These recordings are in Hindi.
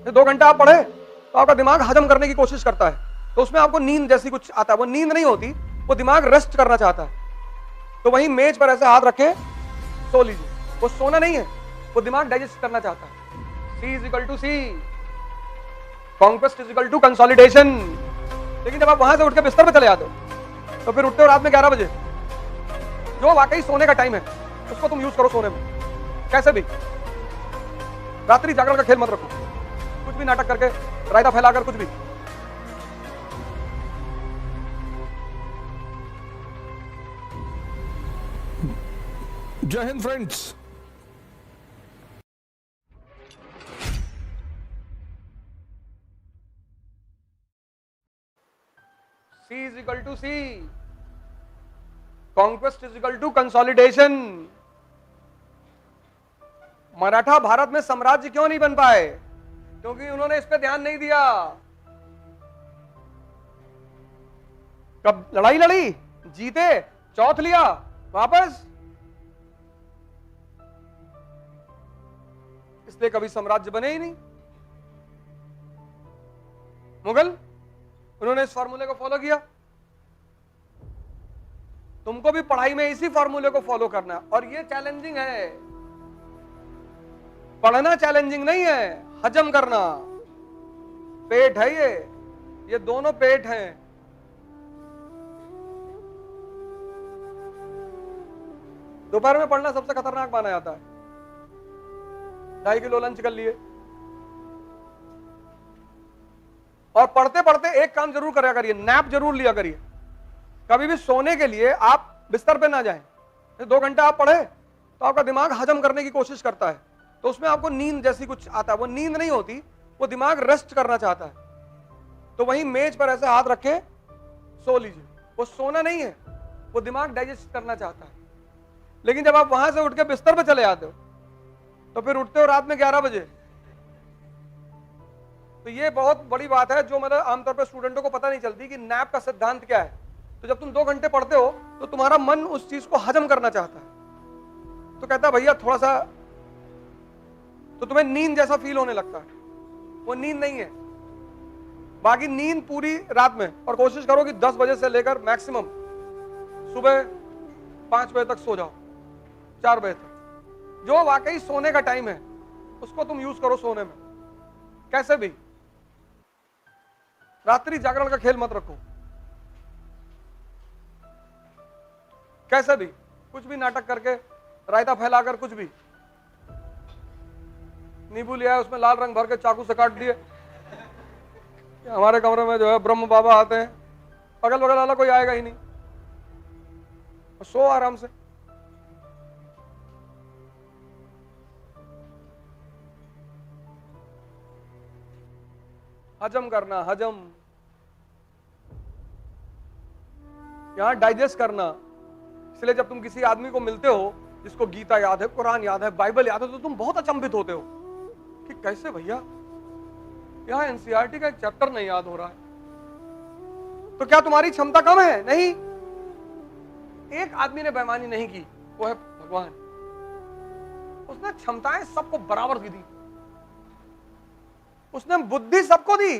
2 घंटे आप पढ़े तो आपका दिमाग हजम करने की कोशिश करता है, तो उसमें आपको नींद जैसी कुछ आता है। वो नींद नहीं होती, वो दिमाग रेस्ट करना चाहता है। तो वहीं मेज पर ऐसे हाथ रखे सो लीजिए। वो सोना नहीं है, वो दिमाग डाइजेस्ट करना चाहता है। C is equal to C, conquest is equal to consolidation. लेकिन जब आप वहां से उठ के बिस्तर पे चले जाते हो तो फिर उठते हो रात में 11 बजे, जो वाकई सोने का टाइम है उसको तुम यूज करो सोने में। कैसे भी रात्रि जागरण का खेल मत रखो, कुछ भी नाटक करके, रायता फैलाकर, कुछ भी। जय हिंद friends. C is equal to C, conquest is equal to consolidation. Maratha Bharat में साम्राज्य क्यों नहीं बन पाए? क्योंकि उन्होंने इस पे ध्यान नहीं दिया। कब लड़ाई लड़ी, जीते, चौथ लिया, वापस, इसलिए कभी साम्राज्य बने ही नहीं। मुगल, उन्होंने इस फॉर्मूले को फॉलो किया। तुमको भी पढ़ाई में इसी फॉर्मूले को फॉलो करना है, और ये चैलेंजिंग है। पढ़ना चैलेंजिंग नहीं है, हजम करना। पेट है ये दोनों पेट हैं। दोपहर में पढ़ना सबसे खतरनाक माना जाता है। 2.5 किलो लंच कर लिए, और पढ़ते पढ़ते एक काम जरूर करा करिए, नैप जरूर लिया करिए। कभी भी सोने के लिए आप बिस्तर पे ना जाएं। 2 घंटे आप पढ़े तो आपका दिमाग हजम करने की कोशिश करता है, तो उसमें आपको नींद जैसी कुछ आता है। वो नींद नहीं होती, वो दिमाग रेस्ट करना चाहता है। तो वहीं मेज पर ऐसे हाथ रखे सो लीजिए। वो सोना नहीं है, वो दिमाग डाइजेस्ट करना चाहता है। लेकिन जब आप वहां से उठ के बिस्तर पे चले जाते हो तो फिर उठते हो रात में 11 बजे। तो ये बहुत बड़ी बात है, जो मतलब आमतौर पर स्टूडेंटों को पता नहीं चलती कि नैप का सिद्धांत क्या है। तो जब तुम 2 घंटे पढ़ते हो तो तुम्हारा मन उस चीज को हजम करना चाहता है, तो कहता है भैया थोड़ा सा, तो तुम्हें नींद जैसा फील होने लगता है। वो नींद नहीं है। बाकी नींद पूरी रात में, और कोशिश करो कि 10 बजे से लेकर मैक्सिमम सुबह 5 बजे तक सो जाओ, 4 बजे तक। जो वाकई सोने का टाइम है उसको तुम यूज करो सोने में। कैसे भी रात्रि जागरण का खेल मत रखो। कैसे भी कुछ भी नाटक करके, रायता फैलाकर, कुछ भी। नींबू लिया है, उसमें लाल रंग भर के चाकू से काट दिए। हमारे कमरे में जो है ब्रह्म बाबा आते हैं, अगल बगल वाला कोई आएगा ही नहीं। सो आराम से। हजम करना, हजम, यहां डाइजेस्ट करना। इसलिए जब तुम किसी आदमी को मिलते हो जिसको गीता याद है, कुरान याद है, बाइबल याद है, तो तुम बहुत अचंभित होते हो कि कैसे भैया यहां एनसीईआरटी का एक चैप्टर नहीं याद हो रहा है। तो क्या तुम्हारी क्षमता कम है? नहीं। एक आदमी ने बेईमानी नहीं की, वो है भगवान। उसने क्षमताएं सबको बराबर दी। उसने बुद्धि सबको दी,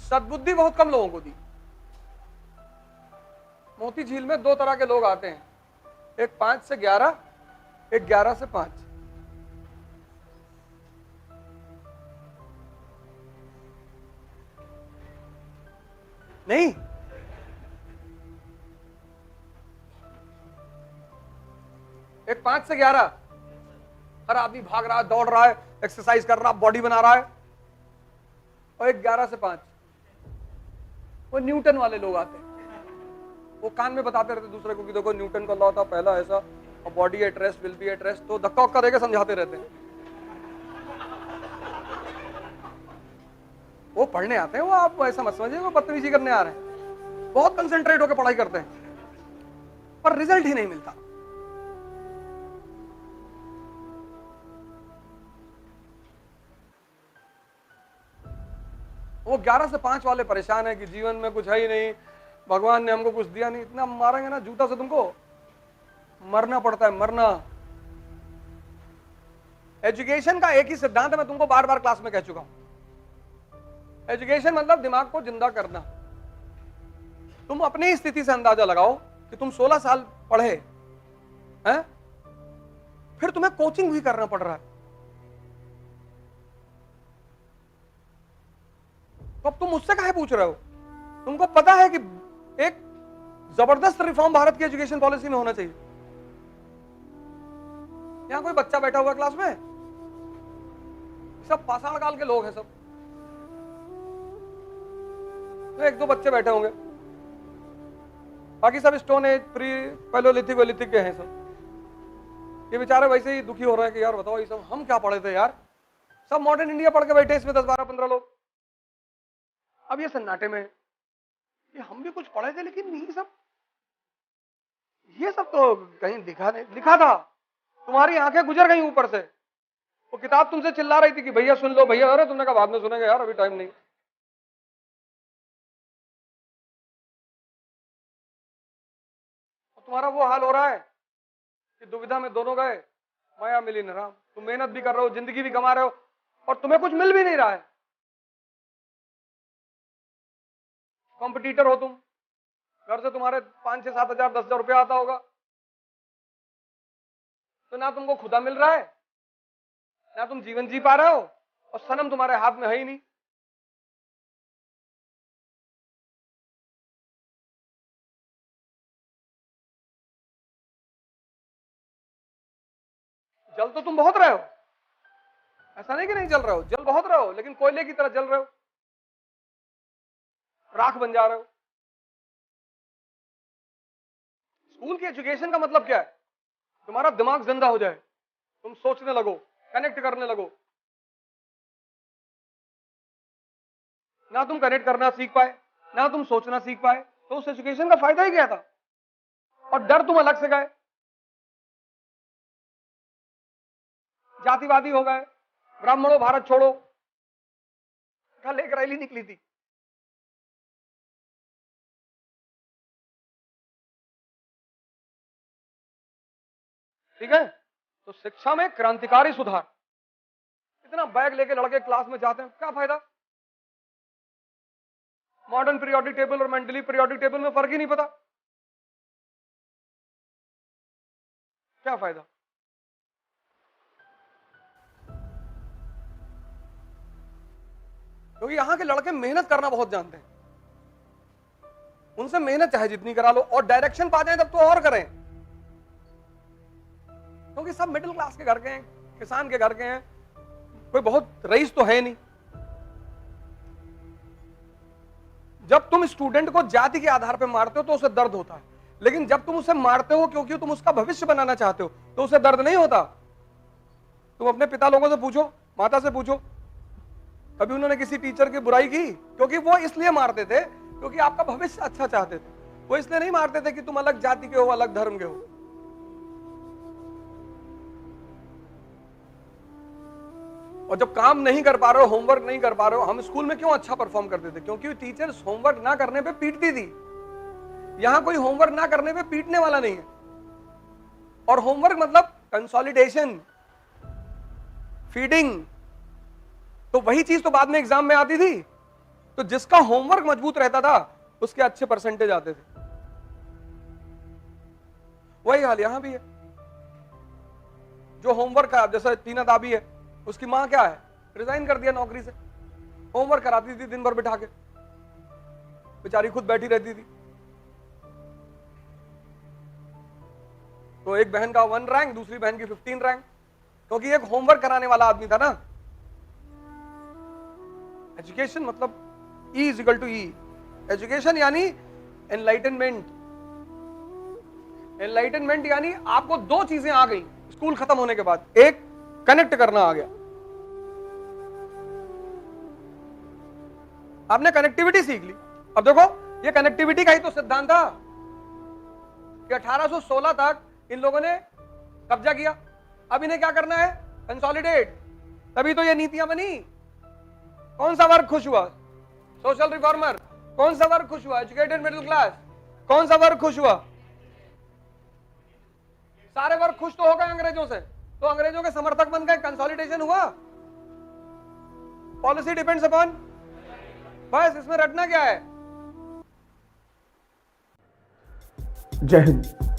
सद्बुद्धि बहुत कम लोगों को दी। मोती झील में 2 तरह के लोग आते हैं, एक 5 से 11, एक 11 से 5। नहीं, एक 5 से 11 हर आदमी भाग रहा है, दौड़ रहा है, एक्सरसाइज कर रहा है, बॉडी बना रहा है। और एक 11 से 5 वो न्यूटन वाले लोग आते हैं। वो कान में बताते रहते दूसरे को कि देखो न्यूटन का लॉ था पहला ऐसा, और body at rest will be at rest, तो धक्का उक्का देकर समझाते रहते हैं। वो पढ़ने आते हैं, वो आप ऐसा मत समझिए वो बदतमीजी करने आ रहे हैं। बहुत कंसंट्रेट होकर पढ़ाई करते हैं, पर रिजल्ट ही नहीं मिलता। वो 11 से 5 वाले परेशान है कि जीवन में कुछ है ही नहीं, भगवान ने हमको कुछ दिया नहीं। इतना मारेंगे ना जूता से, तुमको मरना पड़ता है, मरना। एजुकेशन का एक ही सिद्धांत है, मैं तुमको बार बार क्लास में कह चुका हूं। एजुकेशन मतलब दिमाग को जिंदा करना। तुम अपनी स्थिति से अंदाजा लगाओ कि तुम 16 साल पढ़े हैं, फिर तुम्हें कोचिंग भी करना पड़ रहा है, तो अब तुम मुझसे काहे पूछ रहे हो? तुमको पता है कि एक जबरदस्त रिफॉर्म भारत की एजुकेशन पॉलिसी में होना चाहिए। यहां कोई बच्चा बैठा हुआ क्लास में? सब पाषाण काल के लोग हैं सब, तो एक दो बच्चे बैठे होंगे, बाकी सब स्टोन एज, प्री पैलोलिथिक वेलिथिक के हैं सब। ये बेचारे वैसे ही दुखी हो रहे हैं कि यार बताओ ये सब हम क्या पढ़े थे यार, सब मॉडर्न इंडिया पढ़ के बैठे इसमें 10 12 15 लोग। अब ये सन्नाटे में ये हम भी कुछ पढ़े थे, लेकिन ये सब तो कहीं लिखा था, तुम्हारी आंखें गुजर गई ऊपर से। वो किताब तुमसे चिल्ला रही थी कि भैया सुन लो भैया, अरे तुमने कहा बाद में सुनेंगे यार, अभी टाइम नहीं। तुम्हारा वो हाल हो रहा है कि दुविधा में दोनों गए, माया मिली न राम। तुम मेहनत भी कर रहे हो, जिंदगी भी कमा रहे हो, और तुम्हें कुछ मिल भी नहीं रहा है। कॉम्पिटिटर हो तुम, घर से तुम्हारे 5 6 7 हजार 10 हजार रुपया आता होगा, तो ना तुमको खुदा मिल रहा है, ना तुम जीवन जी पा रहे हो, और सनम तुम्हारे हाथ में है ही नहीं। जल तो तुम बहुत रहे हो, ऐसा नहीं कि नहीं जल रहे हो, जल बहुत रहे हो, लेकिन कोयले की तरह जल रहे हो, राख बन जा रहे हो। स्कूल की एजुकेशन का मतलब क्या है? तुम्हारा दिमाग जिंदा हो जाए, तुम सोचने लगो, कनेक्ट करने लगो। ना तुम कनेक्ट करना सीख पाए, ना तुम सोचना सीख पाए, तो उस एजुकेशन का फायदा ही क्या था? और डर तुम अलग से गए, जातिवादी हो गए, ब्राह्मणों भारत छोड़ो, कल एक रैली निकली थी, ठीक है? तो शिक्षा में क्रांतिकारी सुधार। इतना बैग लेके लड़के क्लास में जाते हैं, क्या फायदा? मॉडर्न पीरियोडिक टेबल और मेंटली पीरियोडिक टेबल में फर्क ही नहीं पता, क्या फायदा? क्योंकि यहां के लड़के मेहनत करना बहुत जानते हैं, उनसे मेहनत चाहे जितनी करा लो, और डायरेक्शन पा जाए तब तो और करें, क्योंकि सब मिडिल क्लास के घर के हैं, किसान के घर के हैं, कोई बहुत रईस तो है नहीं। जब तुम स्टूडेंट को जाति के आधार पर मारते हो तो उसे दर्द होता है, लेकिन जब तुम उसे मारते हो क्योंकि तुम उसका भविष्य बनाना चाहते हो तो उसे दर्द नहीं होता। तुम अपने पिता लोगों से पूछो, माता से पूछो, कभी उन्होंने किसी टीचर की बुराई की? क्योंकि वो इसलिए मारते थे क्योंकि आपका भविष्य अच्छा चाहते थे, वो इसलिए नहीं मारते थे कि तुम अलग जाति के हो, अलग धर्म के हो। और जब काम नहीं कर पा रहे हो, होमवर्क नहीं कर पा रहे हो, हम स्कूल में क्यों अच्छा परफॉर्म करते थे? क्योंकि टीचर्स होमवर्क ना करने पे पीटती थी। यहां कोई होमवर्क ना करने पे पीटने वाला नहीं है, और होमवर्क मतलब कंसोलिडेशन, फीडिंग, तो वही चीज तो बाद में एग्जाम में आती थी। तो जिसका होमवर्क मजबूत रहता था उसके अच्छे परसेंटेज आते थे। वही हाल यहां भी है। जो होमवर्क का, जैसे टीना दाबी है, उसकी मां क्या है, रिजाइन कर दिया नौकरी से, होमवर्क कराती थी दिन भर बिठा के, बेचारी खुद बैठी रहती थी। तो एक बहन का 1 रैंक, दूसरी बहन की 15 रैंक, क्योंकि एक होमवर्क कराने वाला आदमी था ना। एजुकेशन मतलब E is equal to E। Education यानी एनलाइटनमेंट। एनलाइटनमेंट यानी आपको 2 चीजें आ गई स्कूल खत्म होने के बाद। एक, कनेक्ट करना आ गया, आपने कनेक्टिविटी सीख ली। अब देखो, ये कनेक्टिविटी का ही तो सिद्धांत था कि 1816 तक इन लोगों ने कब्जा किया। अब इन्हें क्या करना है? कंसोलिडेट। तभी तो ये नीतियां बनी। कौन सा वर्ग खुश हुआ? Social reformer. कौन सा वर्ग खुश हुआ? Educated middle class. कौन सा वर्ग खुश हुआ? सारे वर्ग खुश तो हो गए अंग्रेजों से, तो अंग्रेजों के समर्थक बन गए, कंसोलिडेशन हुआ। पॉलिसी डिपेंड्स अपॉन, बस इसमें रटना क्या है। जय हिंद।